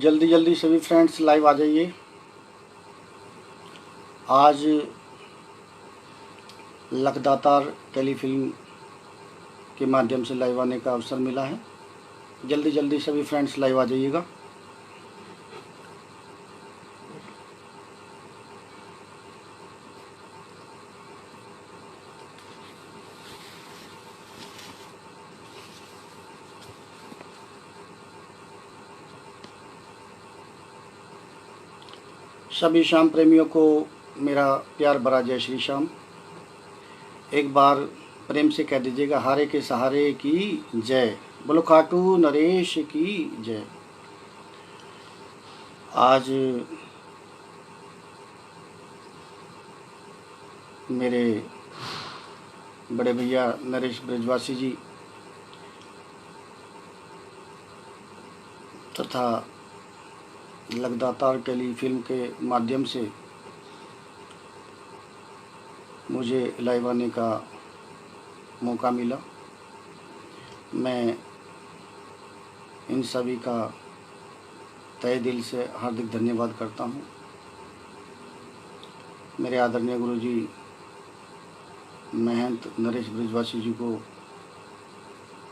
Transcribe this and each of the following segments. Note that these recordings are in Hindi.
जल्दी जल्दी सभी फ्रेंड्स लाइव आ जाइए। आज लखदातार टेलीफिल्म के माध्यम से लाइव आने का अवसर मिला है। जल्दी जल्दी सभी फ्रेंड्स लाइव आ जाइएगा। सभी श्याम प्रेमियों को मेरा प्यार भरा जय श्री श्याम। एक बार प्रेम से कह दीजिएगा, हारे के सहारे की जय, बोलो खाटू नरेश की जय। आज मेरे बड़े भैया नरेश ब्रजवासी जी तथा लखदातार टेलीफिल्म के माध्यम से मुझे लाइव आने का मौका मिला। मैं इन सभी का तहे दिल से हार्दिक धन्यवाद करता हूँ। मेरे आदरणीय गुरुजी महंत नरेश ब्रजवासी जी को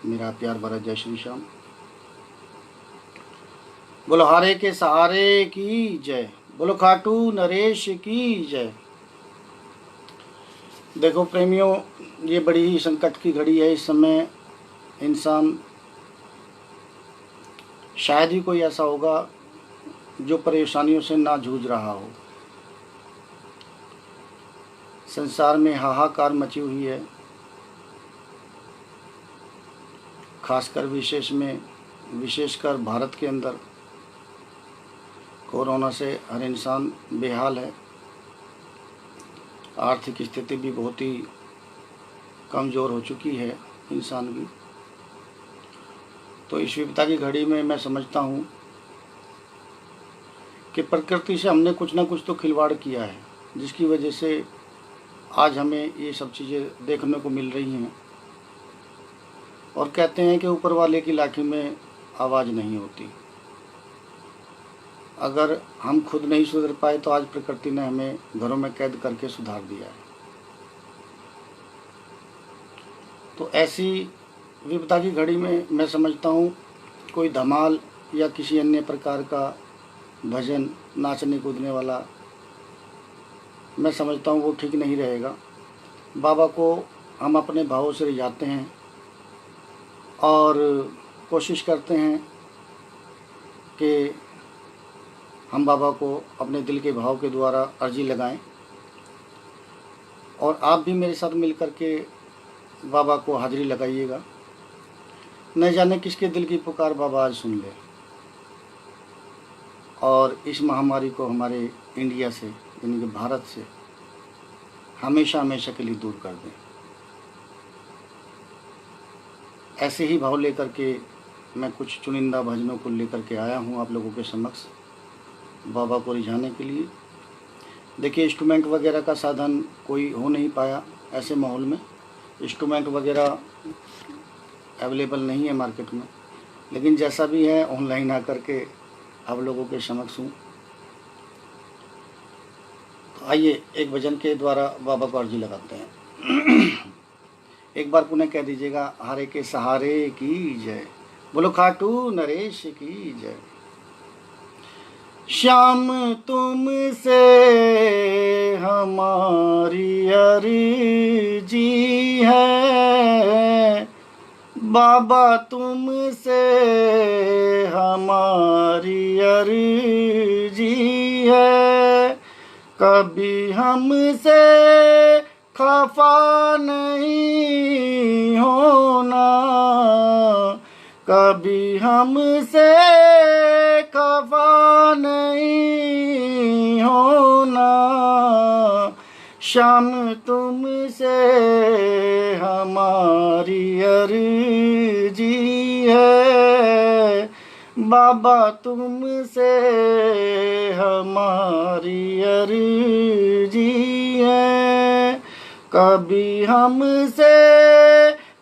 मेरा प्यार भरा जय श्री श्याम। बोलो हारे के सहारे की जय, बोलो खाटू नरेश की जय। देखो प्रेमियों, ये बड़ी ही संकट की घड़ी है। इस समय इंसान शायद ही कोई ऐसा होगा जो परेशानियों से ना जूझ रहा हो। संसार में हाहाकार मची हुई है। खासकर विशेषकर भारत के अंदर कोरोना से हर इंसान बेहाल है। आर्थिक स्थिति भी बहुत ही कमज़ोर हो चुकी है इंसान की। तो इस विपदा की घड़ी में मैं समझता हूँ कि प्रकृति से हमने कुछ ना कुछ तो खिलवाड़ किया है, जिसकी वजह से आज हमें ये सब चीज़ें देखने को मिल रही हैं। और कहते हैं कि ऊपर वाले की लाठी में आवाज़ नहीं होती। अगर हम खुद नहीं सुधर पाए तो आज प्रकृति ने हमें घरों में कैद करके सुधार दिया है। तो ऐसी विपदा की घड़ी में मैं समझता हूँ कोई धमाल या किसी अन्य प्रकार का भजन नाचने कूदने वाला, मैं समझता हूँ वो ठीक नहीं रहेगा। बाबा को हम अपने भावों से रिझाते हैं और कोशिश करते हैं कि हम बाबा को अपने दिल के भाव के द्वारा अर्जी लगाएं। और आप भी मेरे साथ मिलकर के बाबा को हाजिरी लगाइएगा। न जाने किसके दिल की पुकार बाबा आज सुन ले और इस महामारी को हमारे इंडिया से यानी कि भारत से हमेशा हमेशा के लिए दूर कर दें। ऐसे ही भाव लेकर के मैं कुछ चुनिंदा भजनों को लेकर के आया हूँ आप लोगों के समक्ष बाबा को रिझाने के लिए। देखिए, इंस्ट्रूमेंट वगैरह का साधन कोई हो नहीं पाया। ऐसे माहौल में इंस्ट्रूमेंट वगैरह अवेलेबल नहीं है मार्केट में, लेकिन जैसा भी है ऑनलाइन आकर के आप लोगों के समक्ष हूँ। तो आइए एक भजन के द्वारा बाबा को अर्जी लगाते हैं। एक बार पुनः कह दीजिएगा, हारे के सहारे की जय, बोलो खाटू नरेश की जय। श्याम तुमसे हमारी अर्जी है, बाबा तुमसे हमारी अर्जी है। कभी हमसे खफा नहीं होना, कभी हमसे खफा नहीं होना। श्याम तुमसे हमारी अर्जी है, बाबा तुमसे हमारी अर्जी है। कभी हमसे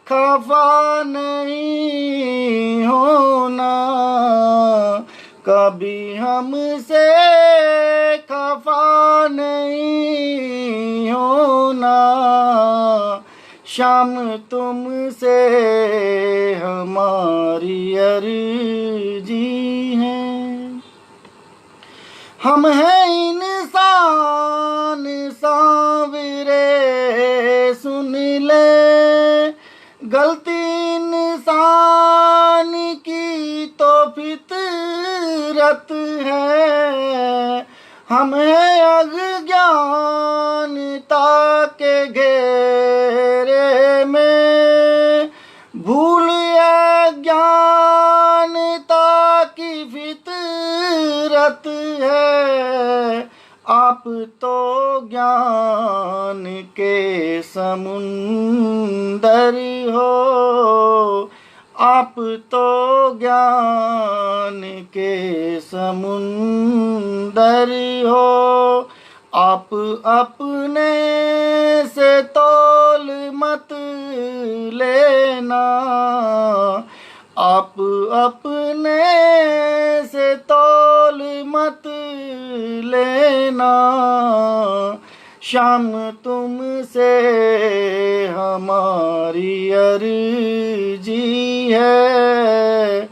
खफा नहीं होना, कभी हमसे खफा नहीं होना, शाम तुमसे हमारी अर्जी है। हम हैं इंसान सांवरे, सुन ले गलती इंसान की तो फितरत है। हम हैं अज्ञानता के घेरे में, भूल अज्ञानता की फितरत है। आप तो ज्ञान के समुंदर हो, आप तो ज्ञान के समुंदर हो। आप अपने से तौल मत लेना, आप अपने से तौल मत लेना, शाम तुमसे हमारी अर्जी है।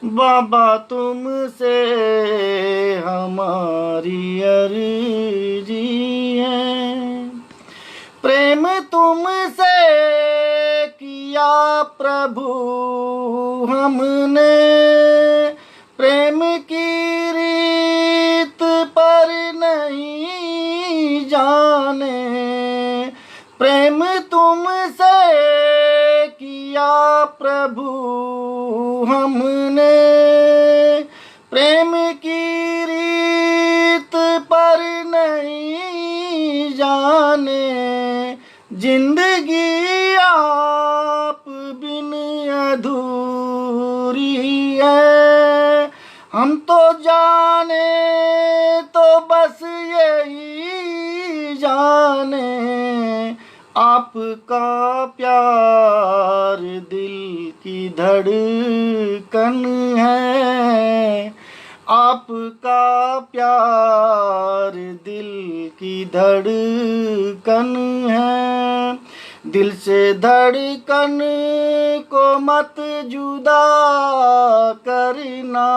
बाबा तुमसे हमारी अर्जी है। प्रेम तुमसे किया प्रभु हमने, प्रेम की रीत पर नहीं जाने। प्रेम तुमसे किया प्रभु हमने, प्रेम की रीत पर नहीं जाने। जिंदगी आप बिन अधूरी है। हम तो जाने तो बस यही जाने, आपका प्यार दिल की धड़कन है। आपका प्यार दिल की धड़कन है। दिल से धड़कन को मत जुदा करना,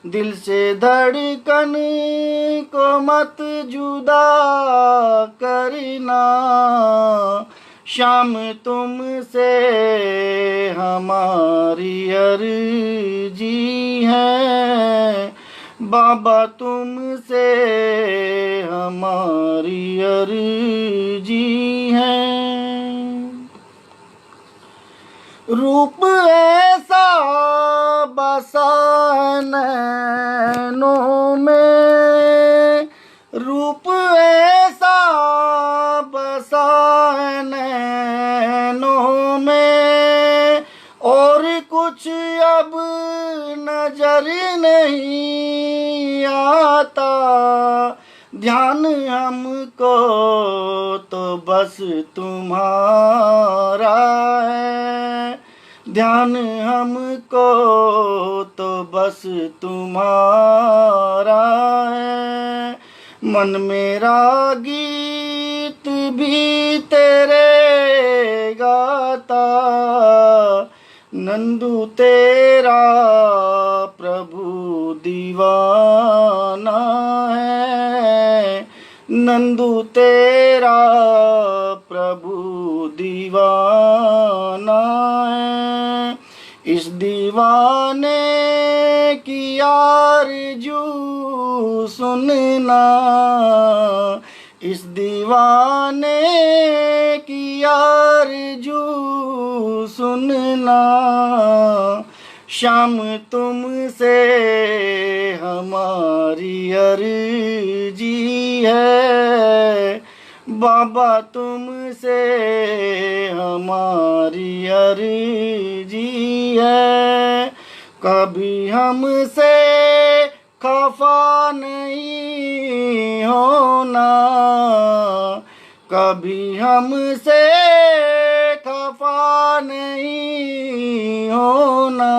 दिल से धड़कन को मत जुदा करना। शाम तुमसे हमारी अर्जी है। बाबा तुमसे हमारी अर्जी है। रूप ऐसा बसा नैनों में, रूप ऐसा बसा नैनों में, और कुछ अब नजर नहीं आता। ध्यान हमको तो बस तुम्हारा है, ध्यान हमको तो बस तुम्हारा है। मन मेरा गीत भी तेरे गाता, नंदू तेरा प्रभु दीवाना है। नंदू तेरा प्रभु दीवाना है। इस दीवाने की आरज़ू सुनना, इस दीवाने की आरज़ू सुनना। शाम तुमसे हमारी अर्जी है। बाबा तुमसे हमारी अर्जी है। कभी हमसे खफा नहीं होना, कभी हमसे खफा नहीं होना।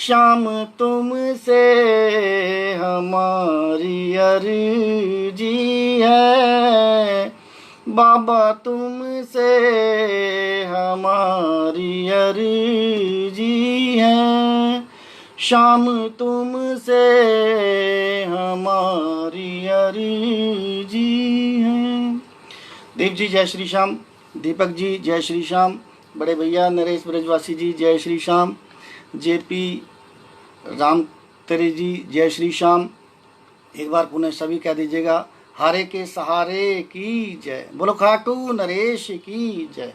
शाम तुमसे हमारी अर्जी है, बाबा तुमसे हमारी अर्जी है, शाम तुमसे हमारी अर्जी है। दीप जी जय श्री श्याम, दीपक जी जय श्री श्याम, बड़े भैया नरेश ब्रजवासी जी जय श्री श्याम, जेपी राम तेरी जी जय श्री श्याम। एक बार पुनः सभी कह दीजिएगा हारे के सहारे की जय, बोलो खाटू नरेश की जय।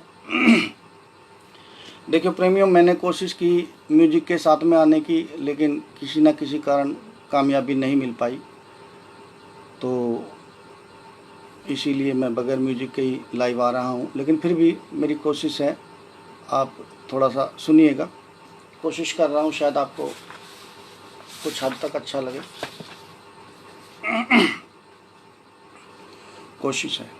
देखिए प्रेमियों, मैंने कोशिश की म्यूजिक के साथ में आने की, लेकिन किसी न किसी कारण कामयाबी नहीं मिल पाई, तो इसीलिए मैं बगैर म्यूजिक के ही लाइव आ रहा हूँ। लेकिन फिर भी मेरी कोशिश है, आप थोड़ा सा सुनिएगा, कोशिश कर रहा हूँ, शायद आपको कुछ हद तक अच्छा लगे। कोशिश है।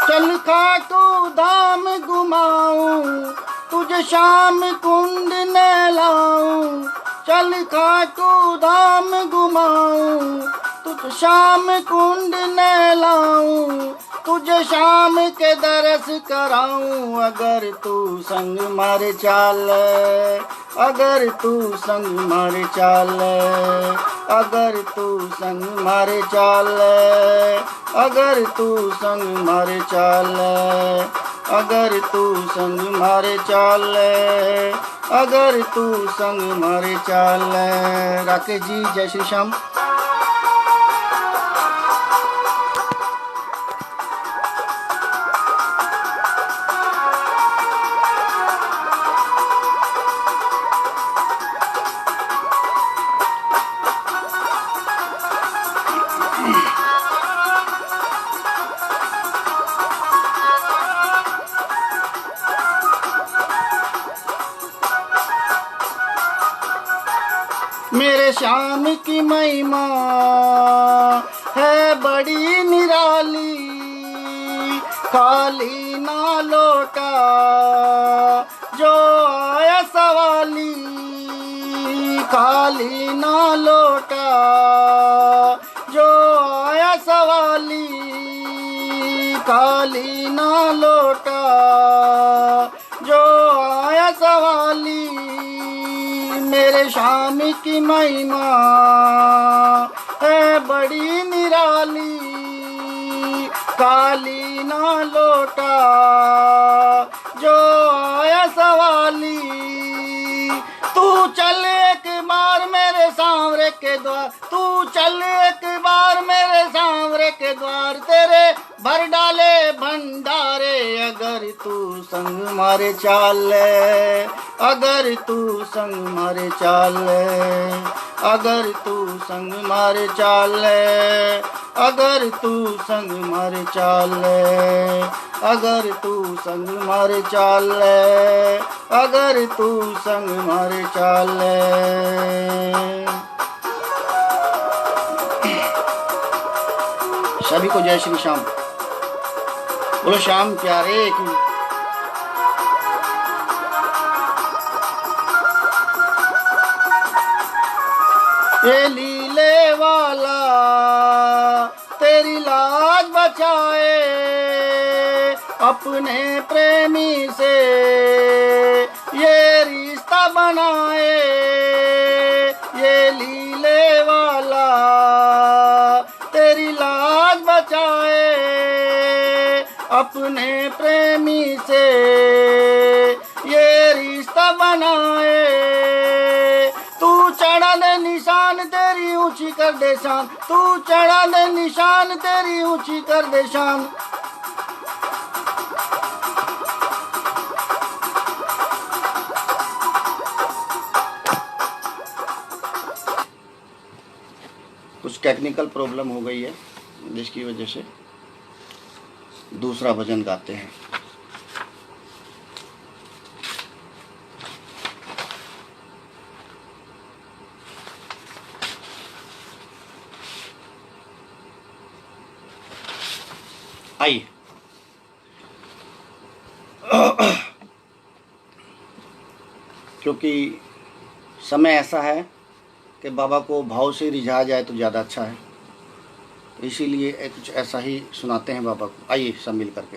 चल खाटू धाम घुमाऊं, तुझे शाम कुंड नहलाऊं, चल खाटू धाम घुमाऊं, तुझे शाम कुंड नहलाऊं, तुझे शाम के दरस कराऊं, अगर तू संग मारे चाल, अगर तू संग मारे चाल, अगर तू संग मारे चाल, अगर तू संग मारे चाल, अगर तू संग मारे चाल, अगर तू संग मारे चाल। राकेश जी जय श्री श्याम। मेरे श्याम की महिमा है बड़ी निराली, खाली ना लौटा जो आया सवाली, खाली ना लौटा जो आया सवाली, खाली ना लौटा जो आया सवाली। मेरे श्याम की महिमा है बड़ी निराली, खाली ना लौटा जो आया सवाली। तू चल एक बार मेरे सांवरे के द्वार, तू चल एक बार मेरे सांवरे के द्वार, तेरे भर डाले भंडारे, अगर तू संग मारे चाल, अगर तू संग मारे चाल, अगर तू संग मारे चाल, अगर तू संग मारे चाल, अगर तू संग मारे चाल, अगर तू संग मारे चाल। सभी को जय श्री श्याम, बोलो श्याम प्यारे की। ये लीले वाला तेरी लाज बचाए, अपने प्रेमी से ये रिश्ता बनाए, ये लीले वाला तेरी लाज बचाए, अपने प्रेमी से ये रिश्ता बनाए। तू चढ़ा दे निशान तेरी ऊंची कर दे शान, तू चढ़ा दे निशान तेरी ऊंची कर दे शान। कुछ टेक्निकल प्रॉब्लम हो गई है, जिसकी वजह से दूसरा भजन गाते हैं। आइए, क्योंकि समय ऐसा है कि बाबा को भाव से रिझा जाए तो ज़्यादा अच्छा है, तो इसीलिए कुछ ऐसा ही सुनाते हैं बाबा को। आइए सब मिल करके।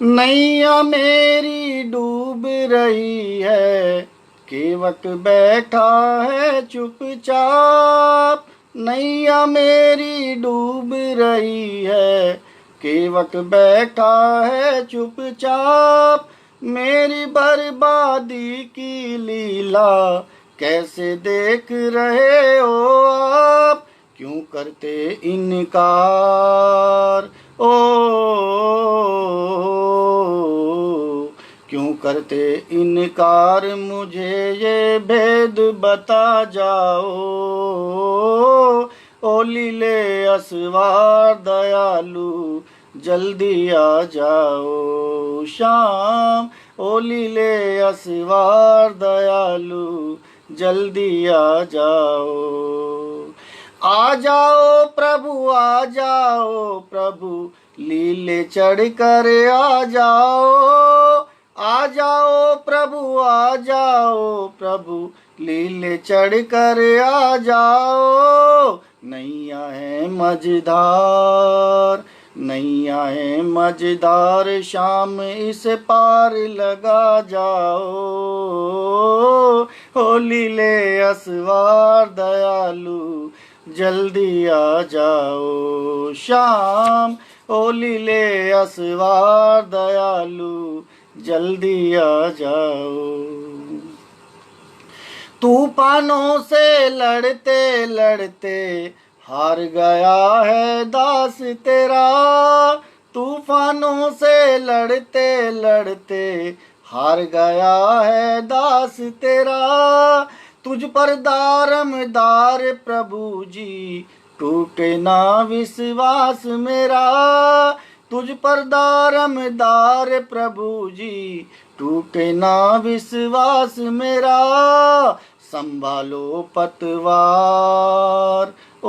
नैया मेरी डूब रही है, केवट बैठा है चुपचाप। नैया मेरी डूब रही है, केवट बैठा है चुपचाप। मेरी बर्बादी की लीला कैसे देख रहे हो आप, क्यों करते इनकार ओ, क्यों करते इनकार, मुझे ये भेद बता जाओ। ओ लीले असवार दयालु जल्दी आ जाओ शाम। ओ लीले असवार दयालु जल्दी आ जाओ प्रभु, आ जाओ प्रभु, लीले चढ़ कर आ जाओ प्रभु, आ जाओ प्रभु, लीले चढ़ कर आ जाओ। नैया है मझधार, नैया है मझधार, शाम इस पार लगा जाओ। ओ लीले असवार दयालु जल्दी आ जाओ शाम। ओ लीले असवार दयालु जल्दी आ जाओ। तूफानों से लड़ते लड़ते हार गया है दास तेरा। तूफानों से लड़ते लड़ते हार गया है दास तेरा। तुझ पर दारमदार प्रभु जी, टूटे ना विश्वास मेरा। तुझ पर दारमदार प्रभु जी, टूटे ना विश्वास मेरा। संभालो पतवार ओ,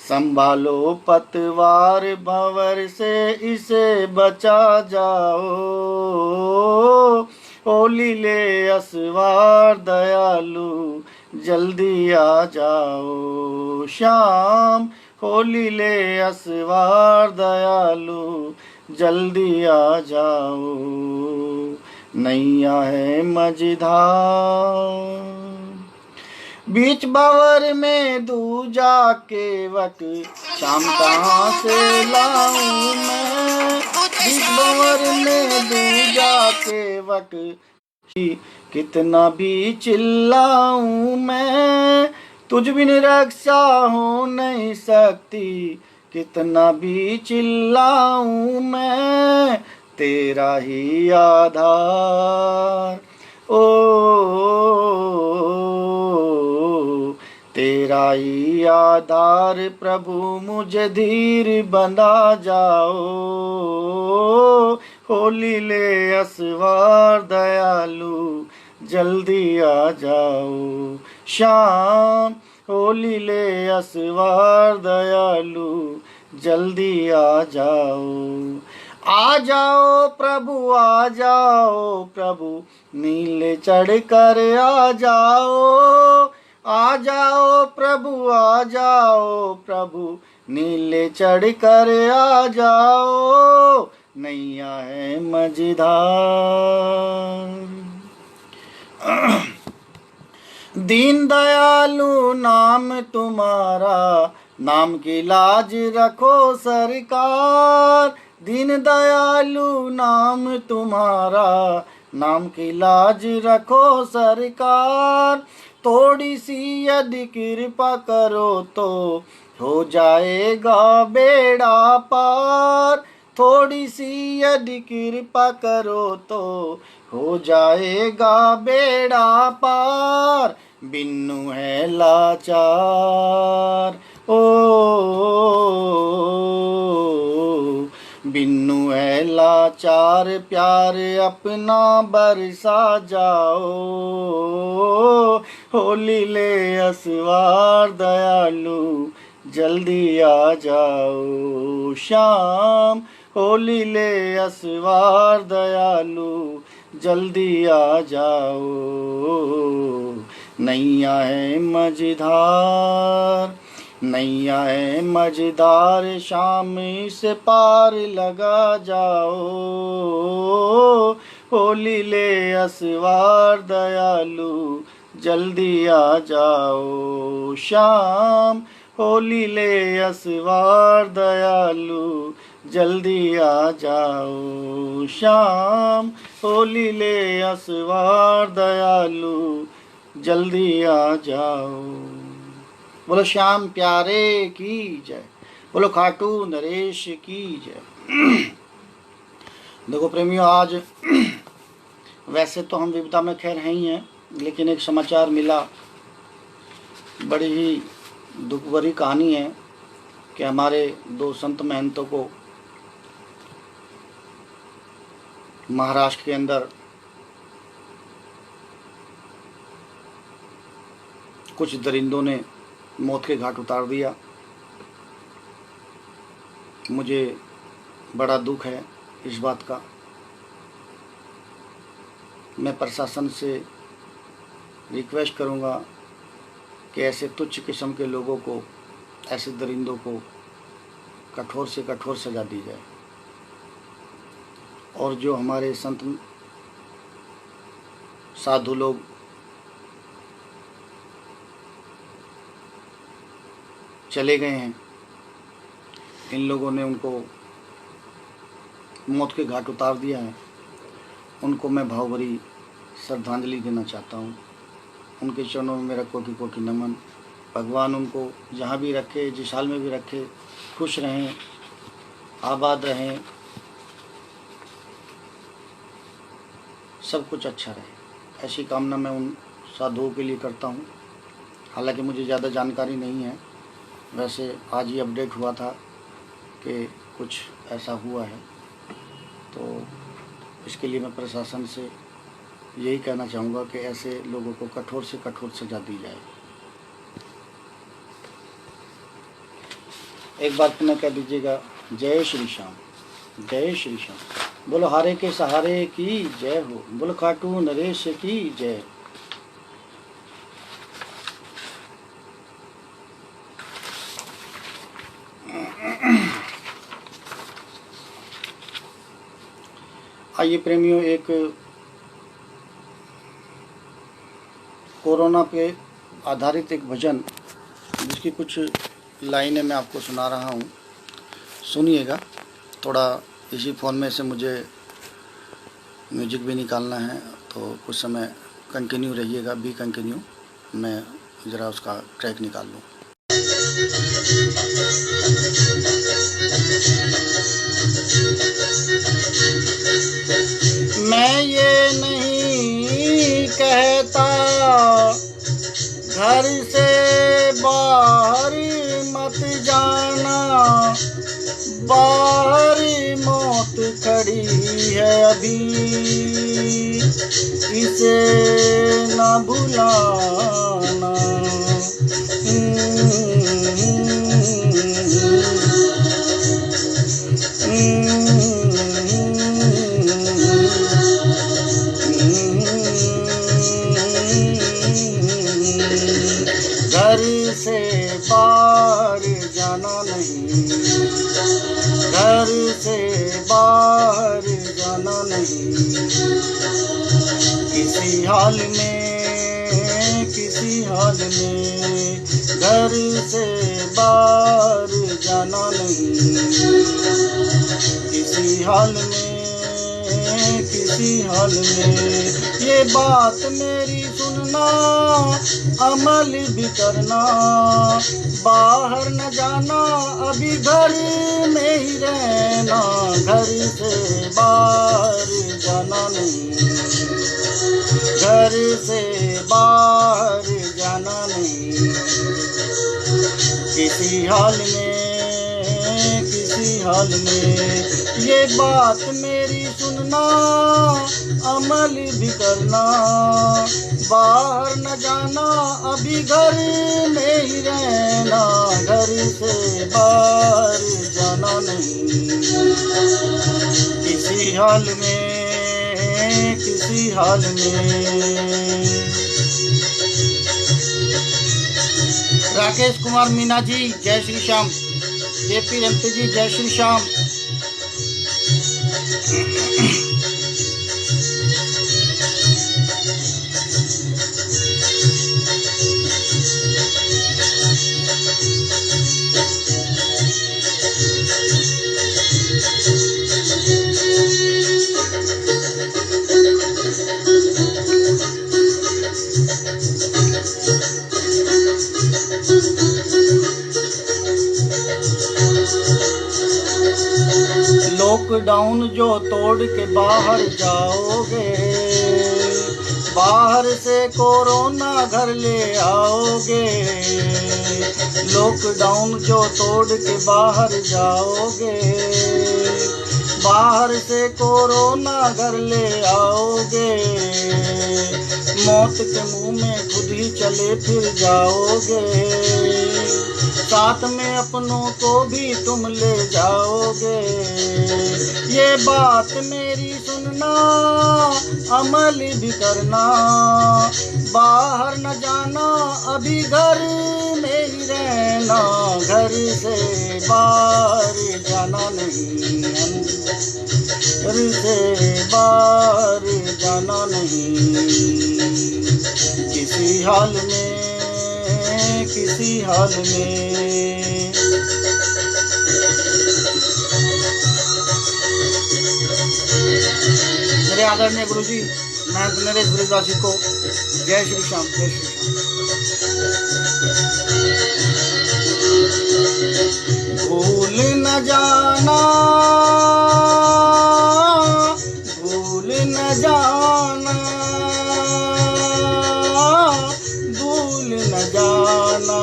संभालो पतवार, भंवर से इसे बचा जाओ। ओ लीले असवार दयालु जल्दी आ जाओ शाम। ओ लीले असवार दयालु जल्दी आ जाओ। नैया है मझधार, बीच भंवर में दूजा केवट, शाम कहाँ से लाऊं मैं। बीच भंवर में दूजा केवट, कितना भी चिल्लाऊं मैं। तुझ बिन रक्षा हो नहीं सकती, कितना भी चिल्लाऊं मैं। तेरा ही आधार ओ, तेरा ही आधार प्रभु, मुझे धीर बंधा जाओ। ओ लीले असवार दयालु जल्दी आ जाओ शाम। ओ लीले असवार दयालु जल्दी आ जाओ प्रभु, आ जाओ प्रभु, नीले चढ़ कर आ जाओ प्रभु, आ जाओ प्रभु, नीले चढ़ कर आ जाओ। नैया है मझधार, दीन दयालु नाम तुम्हारा, नाम की लाज रखो सरकार। दीन दयालु नाम तुम्हारा, नाम की लाज रखो सरकार। थोड़ी सी यदि कृपा करो तो हो जाएगा बेड़ा पार। थोड़ी सी यदि कृपा करो तो हो जाएगा बेड़ा पार। बिन्नू है लाचार, ओ बिन्नू है लाचार, प्यार अपना बरसा जाओ, होली ले असवार दयालु जल्दी आ जाओ श्याम, होली ले असवार दयालु जल्दी आ जाओ। नैया है मझधार, नैया है मझधार, शाम से पार लगा जाओ, होली ले असवार दयालु जल्दी आ जाओ श्याम, होली ले असवार दयालु जल्दी आ जाओ श्याम, होली ले असवार दयालु जल्दी आ जाओ। बोलो श्याम प्यारे की जय, बोलो खाटू नरेश की जय। देखो प्रेमियों, आज वैसे तो हम विपदा में खैर हैं ही हैं, लेकिन एक समाचार मिला, बड़ी ही दुख भरी कहानी है कि हमारे दो संत महंतों को महाराष्ट्र के अंदर कुछ दरिंदों ने मौत के घाट उतार दिया। मुझे बड़ा दुख है इस बात का। मैं प्रशासन से रिक्वेस्ट करूंगा कि ऐसे तुच्छ किस्म के लोगों को, ऐसे दरिंदों को कठोर से कठोर सजा दी जाए, और जो हमारे संत साधु लोग चले गए हैं, इन लोगों ने उनको मौत के घाट उतार दिया है, उनको मैं भावभरी श्रद्धांजलि देना चाहता हूँ। उनके चरणों में मेरा कोटि कोटि नमन। भगवान उनको जहाँ भी रखे, जिस हाल में भी रखे, खुश रहें, आबाद रहें, सब कुछ अच्छा रहे, ऐसी कामना मैं उन साधुओं के लिए करता हूँ। हालांकि मुझे ज़्यादा जानकारी नहीं है, वैसे आज ही अपडेट हुआ था कि कुछ ऐसा हुआ है, तो इसके लिए मैं प्रशासन से यही कहना चाहूँगा कि ऐसे लोगों को कठोर से कठोर सजा दी जाए। एक बार पुनः कह दीजिएगा, जय श्री श्याम, जय श्री श्याम। बोलो हारे के सहारे की जय हो, बोलो खाटू नरेश की जय। आइए प्रेमियों, एक कोरोना पे आधारित एक भजन, जिसकी कुछ लाइनें मैं आपको सुना रहा हूँ, सुनिएगा। थोड़ा इसी फ़ोन में से मुझे म्यूजिक भी निकालना है, तो कुछ समय कंटिन्यू रहिएगा, बी कंटिन्यू। मैं ज़रा उसका ट्रैक निकाल लूँ। मैं ये नहीं कहता घर से बाहर मत जाना, बाहर मौत खड़ी है अभी, इसे न भुलाना। घर से बाहर जाना नहीं, घर से बाहर जाना नहीं, किसी हाल में, किसी हाल में घर से बाहर जाना नहीं, किसी हाल में, किसी हाल में। ये बात मेरी सुनना, अमल भी करना, बाहर न जाना, अभी घर में ही रहना, घर से बाहर जाना नहीं, घर से बाहर किसी हाल में, किसी हाल में। ये बात मेरी सुनना, अमल भी करना, बाहर न जाना, अभी घर में ही रहना, घर से बाहर जाना नहीं। किसी हाल में, किसी हाल में। राकेश कुमार मीना जी जय श्री श्याम। जेपी रमते जी जय श्री श्याम। लॉकडाउन जो तोड़ के बाहर जाओगे, बाहर से कोरोना घर ले आओगे। लॉकडाउन जो तोड़ के बाहर जाओगे, बाहर से कोरोना घर ले आओगे। मौत के मुंह में खुद ही चले फिर जाओगे, साथ में अपनों को भी तुम ले जाओगे। ये बात मेरी सुनना, अमल भी करना, बाहर न जाना, अभी घर में ही रहना, घर से बाहर जाना नहीं, घर से बाहर जाना नहीं। किसी हाल में, किसी हाल में। मेरे आदरणीय गुरु जी महंत नरेश ब्रिजवासी को जय श्री श्याम, जय श्री श्याम। भूल न जाना, भूल न जाना, भूल न जाना।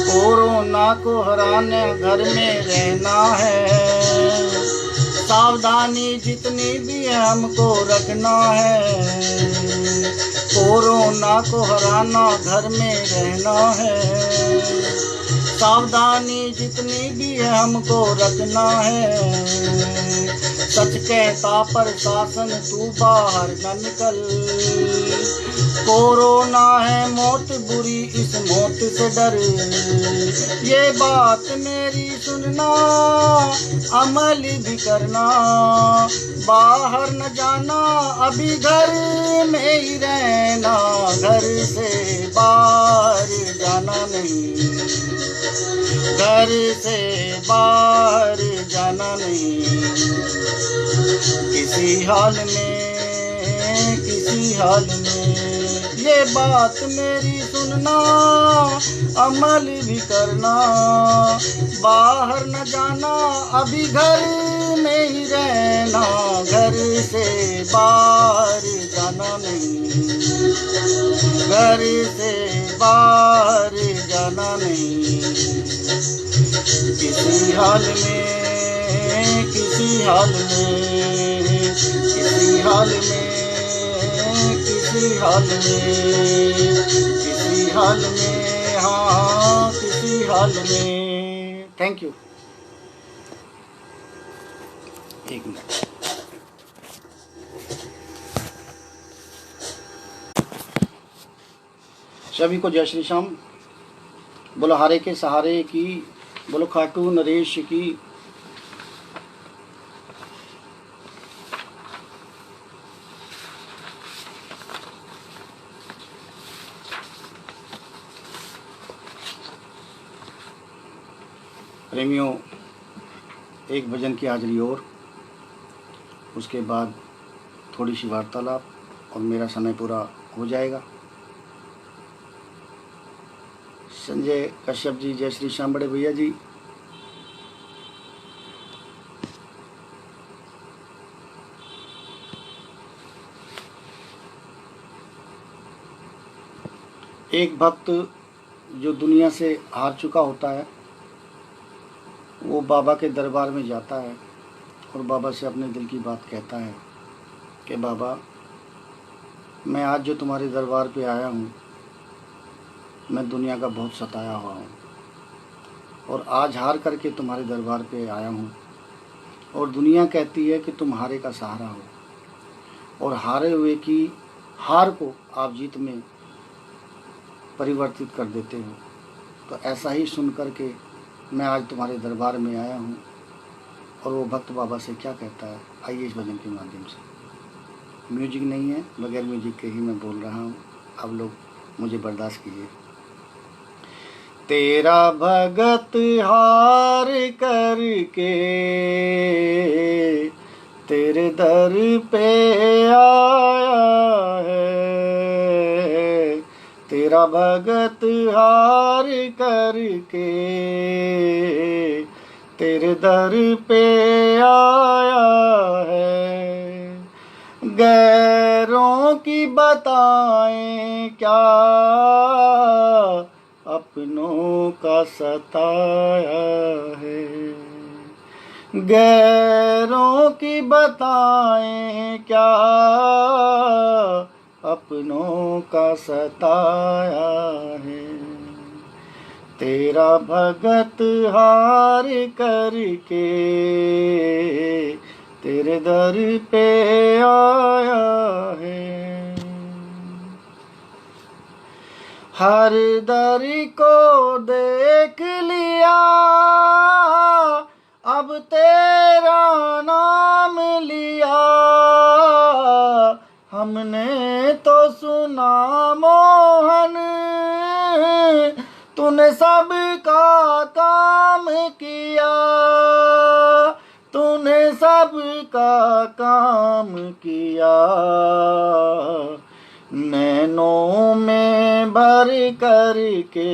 कोरोना को हराने घर में रहना है, सावधानी जितनी भी है हमको रखना है। कोरोना को हराना घर में रहना है, सावधानी जितनी भी है हमको रखना है। सच कहता प्रशासन तू बाहर न निकल, कोरोना है मौत बुरी, इस मौत से डर। ये बात मेरी सुनना, अमल भी करना, बाहर न जाना, अभी घर में ही रहना, घर से बाहर जाना नहीं, घर से बाहर जाना नहीं। किसी हाल में, किसी हाल में। ये बात मेरी सुनना, अमल भी करना, बाहर न जाना, अभी घर में ही रहना, घर से बाहर जाना नहीं, घर से बाहर जाना नहीं। किसी हाल में, किसी हाल में, किसी हाल में, किसी हाल में, किसी हाल में, हाँ किसी हाल में। Thank you. एक मिनट। सभी को जय श्री श्याम। बोलो हारे के सहारे की, बोलो खाटू नरेश की। प्रेमियों, एक भजन की हाजिरी और उसके बाद थोड़ी सी वार्तालाप और मेरा समय पूरा हो जाएगा। संजय कश्यप जी जय श्री श्याम। बड़े भैया जी एक भक्त जो दुनिया से हार चुका होता है वो बाबा के दरबार में जाता है और बाबा से अपने दिल की बात कहता है कि बाबा, मैं आज जो तुम्हारे दरबार पे आया हूँ, मैं दुनिया का बहुत सताया हुआ हूँ और आज हार करके तुम्हारे दरबार पे आया हूँ और दुनिया कहती है कि तुम हारे का सहारा हो और हारे हुए की हार को आप जीत में परिवर्तित कर देते हो। तो ऐसा ही सुन कर के मैं आज तुम्हारे दरबार में आया हूँ। और वो भक्त बाबा से क्या कहता है, आइए इस भजन के माध्यम से। म्यूजिक नहीं है, बगैर म्यूजिक के ही मैं बोल रहा हूँ, आप लोग मुझे बर्दाश्त कीजिए। तेरा भगत हार करके तेरे दर पे आया है, तेरा भगत हार करके तेरे दर पे आया है। गैरों की बताएं क्या, अपनों का सताया है। गैरों की बताएं क्या, अपनों का सताया है। तेरा भगत हार करके तेरे दर पे आया है। हर दर को देख लिया, अब तेरा नाम लिया। हमने तो सुना मोहन, तूने सबका काम किया, तूने सबका काम किया। नैनों में भर करके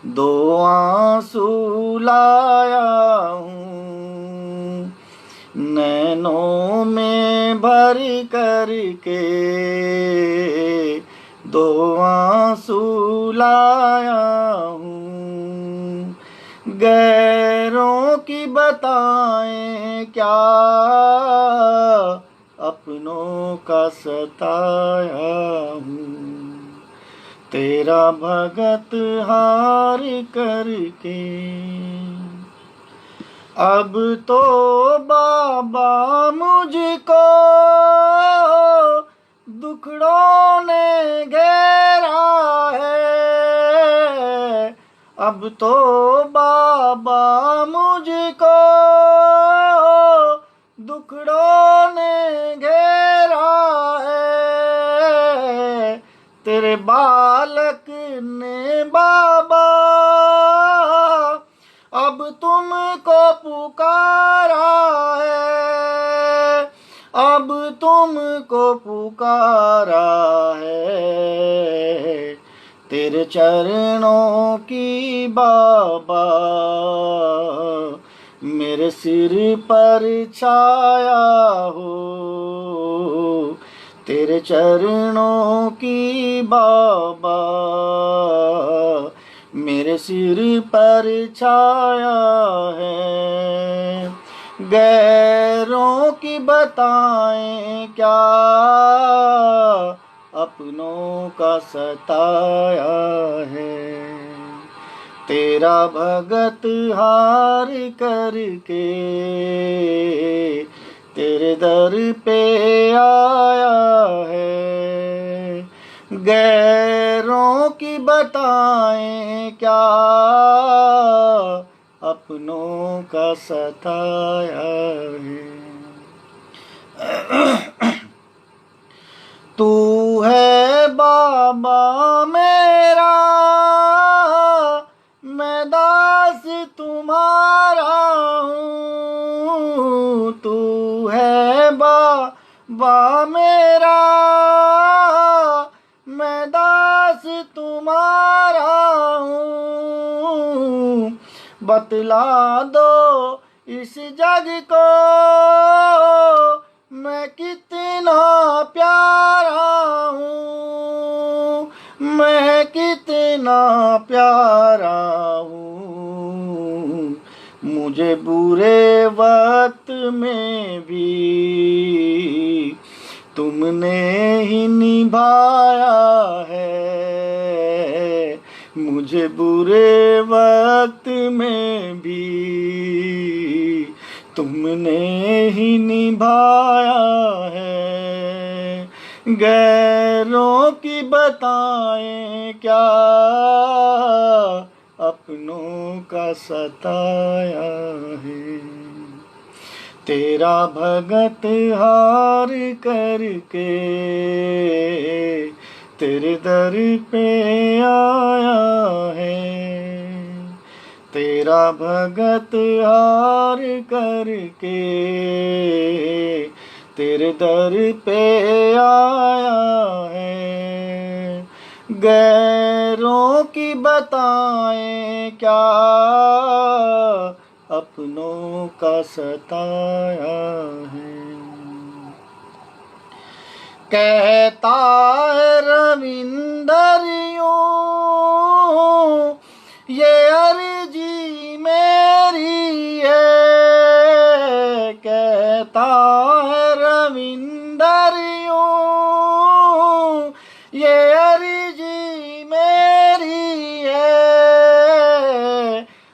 दो आंसू लाया हूँ, नैनों में भर करके दो आंसू लाया हूँ। गैरों की बताएं क्या, अपनों का सताया हूँ। तेरा भगत हार करके। अब तो बाबा मुझको दुखड़ों ने घेरा है, अब तो बाबा मुझको दुखड़ों ने घेरा है। तेरे बालक ने बाबा अब तुमको पुकारा है, अब तुमको पुकारा है। तेरे चरणों की बाबा मेरे सिर पर छाया हो, तेरे चरणों की बाबा मेरे सिर पर छाया है। गैरों की बताएं क्या, अपनों का सताया है। तेरा भगत हार करके तेरे दर पे आया है। गैरों की बताएं क्या, अपनों का सताया है। तू है बाबा मेरा, मैं दास तुम्हारा हूँ। तू है बाबा मेरा, मैं दास तुम्हारा हूँ। बतला दो इस जग को, मैं कितना प्यारा हूँ, मैं कितना प्यारा हूँ, मुझे बुरे वक्त में भी तुमने ही निभाया है, मुझे बुरे वक्त में भी तुमने ही निभाया है। गैरों की बताएं क्या, अपनों का सताया है। तेरा भगत हार करके तेरे दर पे आया है, तेरा भगत हार करके तेरे दर पे आया है। गैरों की बताएं क्या, अपनों का सताया है। कहता है रविंदर यूं, ये अर्जी मेरी है, कहता है रविंदर यूं, ये अर्जी मेरी है,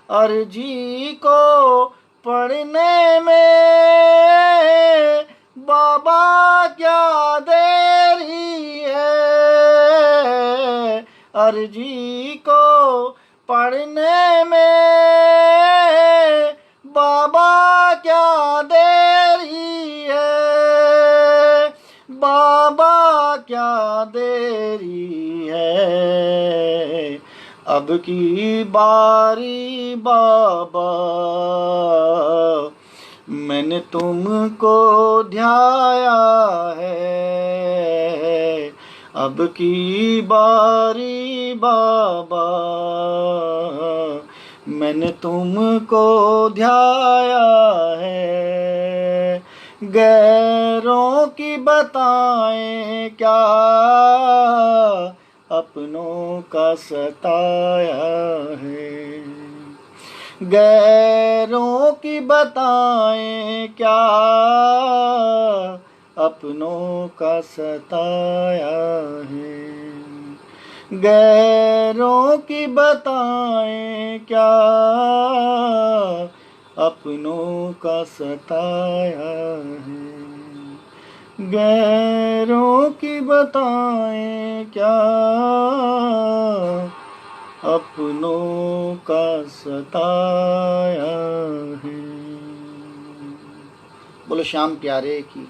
अर्जी को पढ़ने में बाबा क्या देरी है, अर्जी को पढ़ने में बाबा क्या देरी है, बाबा क्या देरी है। अब की बारी बाबा मैंने तुमको ध्याया है, अब की बारी बाबा मैंने तुमको ध्याया है। गैरों की बताएं क्या, अपनों का सताया है। गैरों की बताएं क्या, अपनों का सताया है। गैरों की बताएं क्या, अपनों का सताया है। गैरों की बताएं क्या, अपनों का सताया है। बोलो श्याम प्यारे की।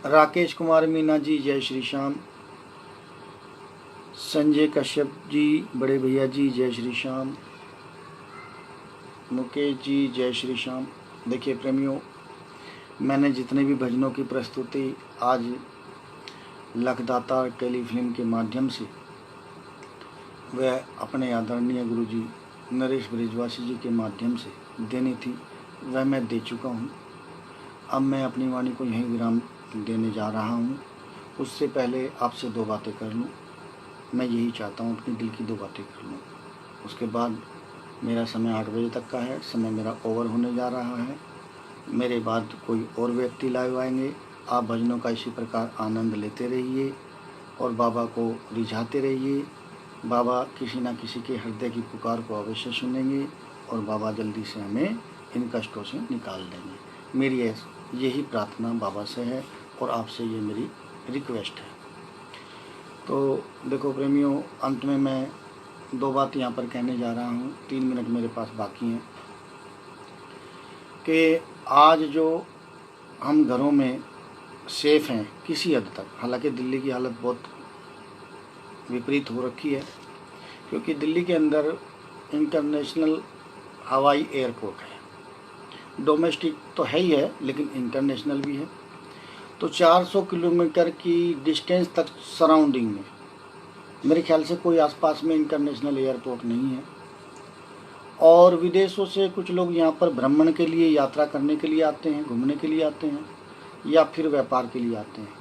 राकेश कुमार मीना जी जय श्री श्याम। संजय कश्यप जी बड़े भैया जी जय श्री श्याम। मुकेश जी जय श्री श्याम। देखिए प्रेमियों, मैंने जितने भी भजनों की प्रस्तुति आज लखदाता टेलीफिल्म के माध्यम से वह अपने आदरणीय गुरुजी नरेश ब्रिजवासी जी के माध्यम से देनी थी, वह मैं दे चुका हूँ। अब मैं अपनी वाणी को यहीं विराम देने जा रहा हूँ। उससे पहले आपसे दो बातें कर लूँ। मैं यही चाहता हूँ, अपने दिल की दो बातें कर लूँ। उसके बाद मेरा समय 8 बजे तक का है, समय मेरा ओवर होने जा रहा है। मेरे बाद कोई और व्यक्ति लाइव आएंगे। आप भजनों का इसी प्रकार आनंद लेते रहिए और बाबा को रिझाते रहिए। बाबा किसी न किसी के हृदय की पुकार को अवश्य सुनेंगे और बाबा जल्दी से हमें इन कष्टों से निकाल देंगे। मेरी यही प्रार्थना बाबा से है और आपसे ये मेरी रिक्वेस्ट है। तो देखो प्रेमियों, अंत में मैं दो बात यहाँ पर कहने जा रहा हूँ। 3 मिनट मेरे पास बाकी हैं कि आज जो हम घरों में सेफ हैं किसी हद तक, हालांकि दिल्ली की हालत बहुत विपरीत हो रखी है, क्योंकि दिल्ली के अंदर इंटरनेशनल हवाई एयरपोर्ट है। डोमेस्टिक तो है ही है लेकिन इंटरनेशनल भी है। तो 400 किलोमीटर की डिस्टेंस तक सराउंडिंग में मेरे ख्याल से कोई आसपास में इंटरनेशनल एयरपोर्ट नहीं है। और विदेशों से कुछ लोग यहाँ पर भ्रमण के लिए, यात्रा करने के लिए आते हैं, घूमने के लिए आते हैं। या फिर व्यापार के लिए आते हैं।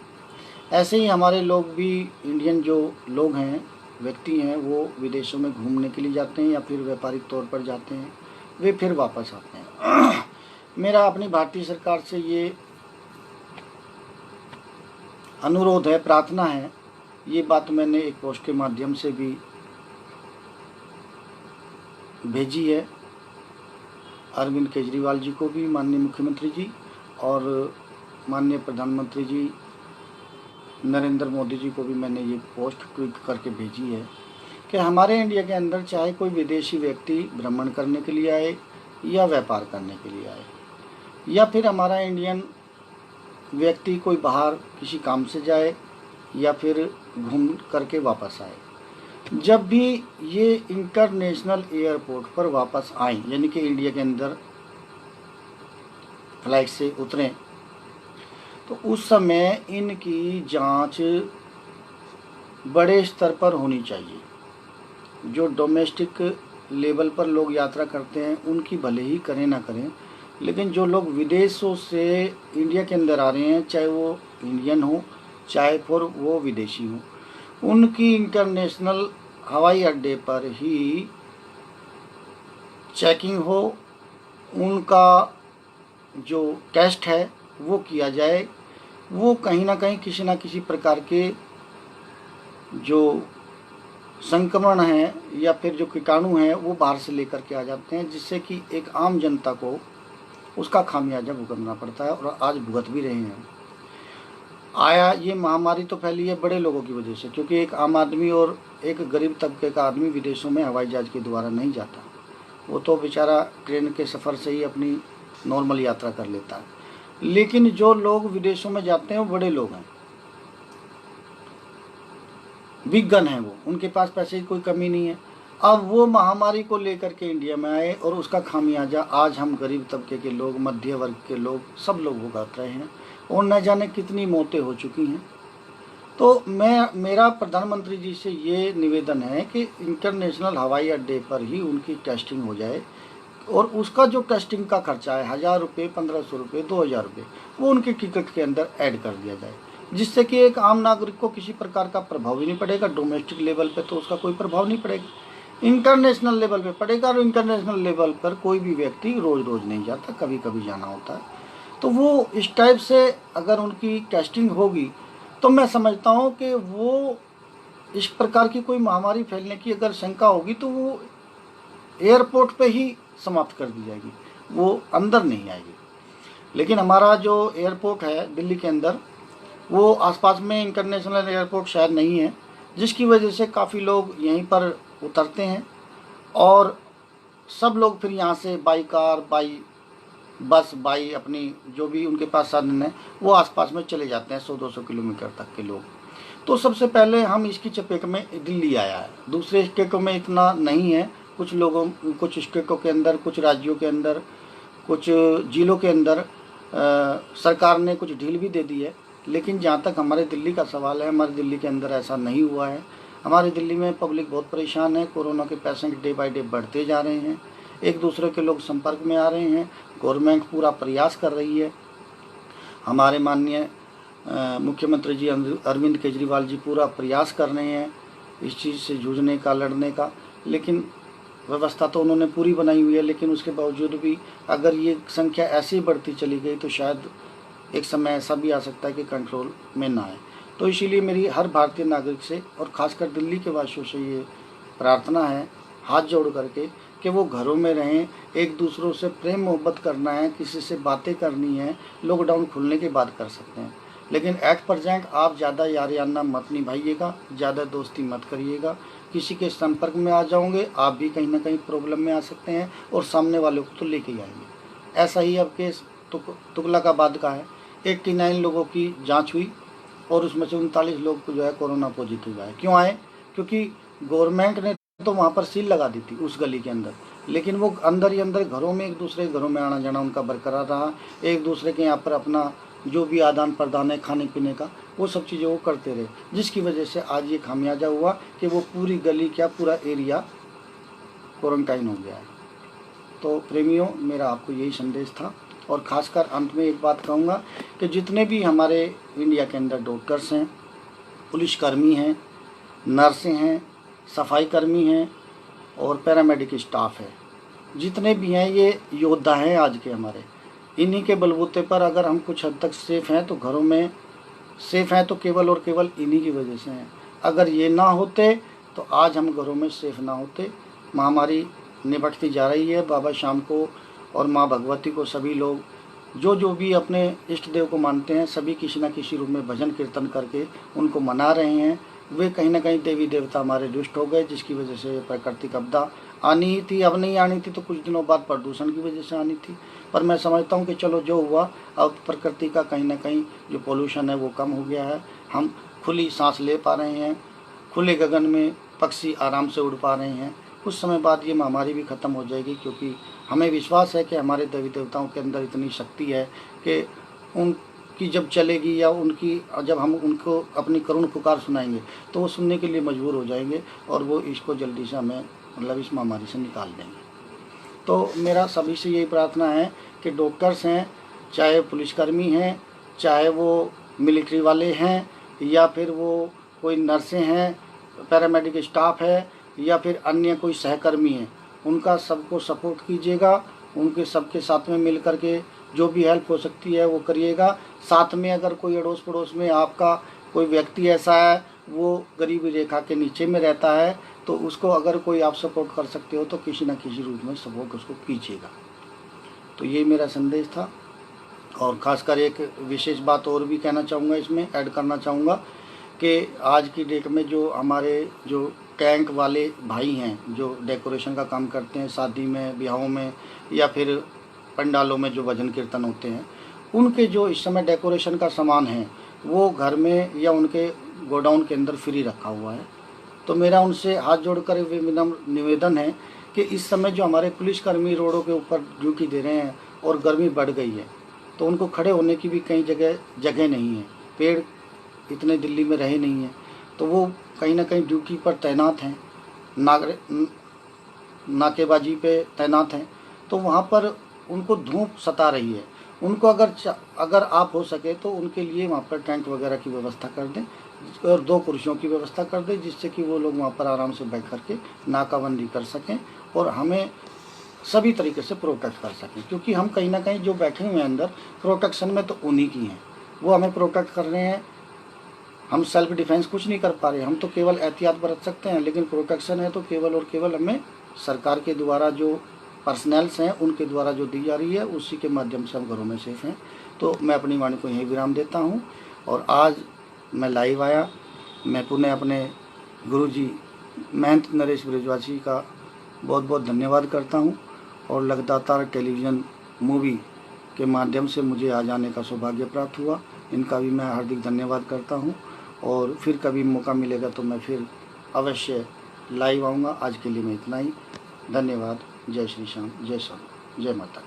ऐसे ही हमारे लोग भी, इंडियन जो लोग हैं, व्यक्ति हैं, वो विदेशों में घूमने के लिए जाते हैं या फिर व्यापारिक तौर पर जाते हैं, वे फिर वापस आते हैं। मेरा अपनी भारतीय सरकार से ये अनुरोध है, प्रार्थना है, ये बात मैंने एक पोस्ट के माध्यम से भी भेजी है अरविंद केजरीवाल जी को भी, माननीय मुख्यमंत्री जी, और माननीय प्रधानमंत्री जी नरेंद्र मोदी जी को भी मैंने ये पोस्ट ट्वीट करके भेजी है कि हमारे इंडिया के अंदर चाहे कोई विदेशी व्यक्ति भ्रमण करने के लिए आए या व्यापार करने के लिए आए, या फिर हमारा इंडियन व्यक्ति कोई बाहर किसी काम से जाए या फिर घूम करके वापस आए, जब भी ये इंटरनेशनल एयरपोर्ट पर वापस आए, यानी कि इंडिया के अंदर फ्लाइट से उतरें, तो उस समय इनकी जांच बड़े स्तर पर होनी चाहिए। जो डोमेस्टिक लेवल पर लोग यात्रा करते हैं उनकी भले ही करें ना करें, लेकिन जो लोग विदेशों से इंडिया के अंदर आ रहे हैं, चाहे वो इंडियन हो चाहे फिर वो विदेशी हो, उनकी इंटरनेशनल हवाई अड्डे पर ही चेकिंग हो, उनका जो टेस्ट है वो किया जाए, वो कहीं ना कहीं किसी न किसी प्रकार के जो संक्रमण है या फिर जो कीटाणु हैं वो बाहर से लेकर के आ जाते हैं, जिससे कि एक आम जनता को उसका खामियाजा भुगतना पड़ता है, और आज भुगत भी रहे हैं। ये महामारी तो फैली है बड़े लोगों की वजह से, क्योंकि एक आम आदमी और एक गरीब तबके का आदमी विदेशों में हवाई जहाज के द्वारा नहीं जाता, वो तो बेचारा ट्रेन के सफ़र से ही अपनी नॉर्मल यात्रा कर लेता है। लेकिन जो लोग विदेशों में जाते हैं वो बड़े लोग हैं, बिग गन है, वो उनके पास पैसे की कोई कमी नहीं है। अब वो महामारी को लेकर के इंडिया में आए और उसका खामियाजा आज हम गरीब तबके के लोग, मध्य वर्ग के लोग, सब लोग भुगत रहे हैं, और न जाने कितनी मौतें हो चुकी हैं। तो मेरा प्रधानमंत्री जी से ये निवेदन है कि इंटरनेशनल हवाई अड्डे पर ही उनकी टेस्टिंग हो जाए, और उसका जो टेस्टिंग का खर्चा है 1000 रुपये, 1500 रुपये, 2000 रुपये, वो उनके टिकट के अंदर ऐड कर दिया जाए, जिससे कि एक आम नागरिक को किसी प्रकार का प्रभाव भी नहीं पड़ेगा। डोमेस्टिक लेवल पे तो उसका कोई प्रभाव नहीं पड़ेगा, इंटरनेशनल लेवल पे पड़ेगा, और इंटरनेशनल लेवल पर कोई भी व्यक्ति रोज़ रोज़ नहीं जाता, कभी कभी जाना होता है। तो वो इस टाइप से अगर उनकी टेस्टिंग होगी तो मैं समझता हूँ कि वो इस प्रकार की कोई महामारी फैलने की अगर शंका होगी तो वो एयरपोर्ट पे ही समाप्त कर दी जाएगी, वो अंदर नहीं आएगी। लेकिन हमारा जो एयरपोर्ट है दिल्ली के अंदर, वो आसपास में इंटरनेशनल एयरपोर्ट शायद नहीं है, जिसकी वजह से काफ़ी लोग यहीं पर उतरते हैं, और सब लोग फिर यहाँ से by car, by bus, by अपनी जो भी उनके पास साधन है वो आसपास में चले जाते हैं 100-200 किलोमीटर तक के लोग। तो सबसे पहले हम इसकी चपेट में दिल्ली आया है, दूसरे स्टेटों में इतना नहीं है। कुछ स्टेटों के अंदर, कुछ राज्यों के अंदर, कुछ जिलों के अंदर सरकार ने कुछ ढील भी दे दी है, लेकिन जहाँ तक हमारे दिल्ली का सवाल है, हमारे दिल्ली के अंदर ऐसा नहीं हुआ है। हमारे दिल्ली में पब्लिक बहुत परेशान है, कोरोना के पेशेंट डे बाय डे बढ़ते जा रहे हैं, एक दूसरे के लोग संपर्क में आ रहे हैं, गवर्नमेंट पूरा प्रयास कर रही है, हमारे माननीय मुख्यमंत्री जी अरविंद केजरीवाल जी पूरा प्रयास कर रहे हैं इस चीज़ से जूझने का, लड़ने का। लेकिन व्यवस्था तो उन्होंने पूरी बनाई हुई है, लेकिन उसके बावजूद भी अगर ये संख्या ऐसे ही बढ़ती चली गई तो शायद एक समय ऐसा भी आ सकता है कि कंट्रोल में ना आए। तो इसीलिए मेरी हर भारतीय नागरिक से और ख़ासकर दिल्ली के वासियों से ये प्रार्थना है, हाथ जोड़ करके, कि वो घरों में रहें, एक दूसरों से प्रेम मोहब्बत करना है, किसी से बातें करनी है, लॉकडाउन खुलने के बाद कर सकते हैं, लेकिन एट प्रेजेंट आप ज़्यादा यारियाना मत निभाइएगा, ज़्यादा दोस्ती मत करिएगा। किसी के संपर्क में आ जाओगे आप भी कहीं ना कहीं प्रॉब्लम में आ सकते हैं, और सामने वाले को तो लेके ही आएंगे। ऐसा ही अब केस तुगलकाबाद का है, 89 लोगों की जाँच हुई और उसमें से 39 लोग को जो है कोरोना पॉजिटिव आए। क्यों आए? क्योंकि गवर्नमेंट ने तो वहाँ पर सील लगा दी थी उस गली के अंदर, लेकिन वो अंदर ही अंदर घरों में, एक दूसरे के घरों में आना जाना उनका बरकरार रहा, एक दूसरे के यहाँ पर अपना जो भी आदान प्रदान है खाने पीने का, वो सब चीज़ें वो करते रहे, जिसकी वजह से आज ये खामियाजा हुआ कि वो पूरी गली, क्या पूरा एरिया क्वारंटाइन हो गया है। तो प्रेमियों, मेरा आपको यही संदेश था, और ख़ासकर अंत में एक बात कहूँगा कि जितने भी हमारे इंडिया के अंदर डॉक्टर्स हैं, पुलिसकर्मी हैं, नर्सें हैं, सफाई कर्मी हैं और पैरामेडिक स्टाफ है, जितने भी हैं ये योद्धा हैं आज के हमारे। इन्हीं के बलबूते पर अगर हम कुछ हद तक सेफ़ हैं तो घरों में सेफ़ हैं तो केवल और केवल इन्हीं की वजह से हैं। अगर ये ना होते तो आज हम घरों में सेफ़ ना होते। महामारी निपटती जा रही है। बाबा श्याम को और माँ भगवती को सभी लोग जो भी अपने इष्ट देव को मानते हैं, सभी किसी न किसी रूप में भजन कीर्तन करके उनको मना रहे हैं। वे कहीं ना कहीं देवी देवता हमारे दुष्ट हो गए, जिसकी वजह से प्राकृतिक आपदा आनी ही थी। अब नहीं आनी थी तो कुछ दिनों बाद प्रदूषण की वजह से आनी थी। पर मैं समझता हूँ कि चलो जो हुआ, अब प्रकृति का कहीं ना कहीं जो पोल्यूशन है वो कम हो गया है। हम खुली सांस ले पा रहे हैं, खुले गगन में पक्षी आराम से उड़ पा रहे हैं। कुछ समय बाद ये महामारी भी ख़त्म हो जाएगी, क्योंकि हमें विश्वास है कि हमारे देवी देवताओं के अंदर इतनी शक्ति है कि उनकी जब चलेगी या जब हम उनको अपनी करुण पुकार सुनाएंगे तो वो सुनने के लिए मजबूर हो जाएंगे और वो इसको जल्दी से हमें इस महामारी से निकाल देंगे। तो मेरा सभी से यही प्रार्थना है कि डॉक्टर्स हैं, चाहे पुलिसकर्मी हैं, चाहे वो मिलिट्री वाले हैं, या फिर वो कोई नर्सें हैं, पैरामेडिक स्टाफ है, या फिर अन्य कोई सहकर्मी हैं, उनका सबको सपोर्ट कीजिएगा। उनके सबके साथ में मिल कर के जो भी हेल्प हो सकती है वो करिएगा। साथ में अगर कोई अड़ोस पड़ोस में आपका कोई व्यक्ति ऐसा है वो गरीबी रेखा के नीचे में रहता है, तो उसको अगर कोई आप सपोर्ट कर सकते हो तो किसी न किसी रूप में सपोर्ट उसको कीजिएगा। तो ये मेरा संदेश था। और ख़ासकर एक विशेष बात और भी कहना चाहूँगा, इसमें ऐड करना चाहूँगा कि आज की डेट में जो हमारे जो टैंक वाले भाई हैं, जो डेकोरेशन का काम करते हैं, शादी में, ब्याहों में या फिर पंडालों में जो भजन कीर्तन होते हैं, उनके जो इस समय डेकोरेशन का सामान है वो घर में या उनके गोडाउन के अंदर फ्री रखा हुआ है। तो मेरा उनसे हाथ जोड़कर विनम्र निवेदन है कि इस समय जो हमारे पुलिसकर्मी रोडों के ऊपर ड्यूटी दे रहे हैं और गर्मी बढ़ गई है, तो उनको खड़े होने की भी कई जगह नहीं है, पेड़ इतने दिल्ली में रहे नहीं हैं, तो वो कहीं ना कहीं ड्यूटी पर तैनात हैं, नाकेबाजी पे तैनात हैं। तो वहाँ पर उनको धूप सता रही है। उनको अगर आप हो सके तो उनके लिए वहाँ पर टेंट वगैरह की व्यवस्था कर दें और 2 कुर्सियों की व्यवस्था कर दें, जिससे कि वो लोग वहाँ पर आराम से बैठ कर के नाकाबंदी कर सकें और हमें सभी तरीके से प्रोटेक्ट कर सकें। क्योंकि हम कहीं ना कहीं जो बैठे हुए हैं अंदर, प्रोटेक्शन में तो उन्हीं की हैं, वो हमें प्रोटेक्ट कर रहे हैं। हम सेल्फ डिफेंस कुछ नहीं कर पा रहे, हम तो केवल एहतियात बरत सकते हैं, लेकिन प्रोटेक्शन है तो केवल और केवल हमें सरकार के द्वारा जो पर्सनल्स हैं उनके द्वारा जो दी जा रही है, उसी के माध्यम से हम घरों में सेफ हैं। तो मैं अपनी वाणी को यहीं विराम देता हूँ। और आज मैं लाइव आया, मैं पुनः अपने गुरुजी महंत नरेश ब्रजवासी का बहुत बहुत धन्यवाद करता हूँ। और लगातार टेलीविज़न मूवी के माध्यम से मुझे आ जाने का सौभाग्य प्राप्त हुआ, इनका भी मैं हार्दिक धन्यवाद करता हूँ। और फिर कभी मौका मिलेगा तो मैं फिर अवश्य लाइव आऊँगा। आज के लिए मैं इतना ही। धन्यवाद। जय श्री श्याम, जय श्याम, जय माता।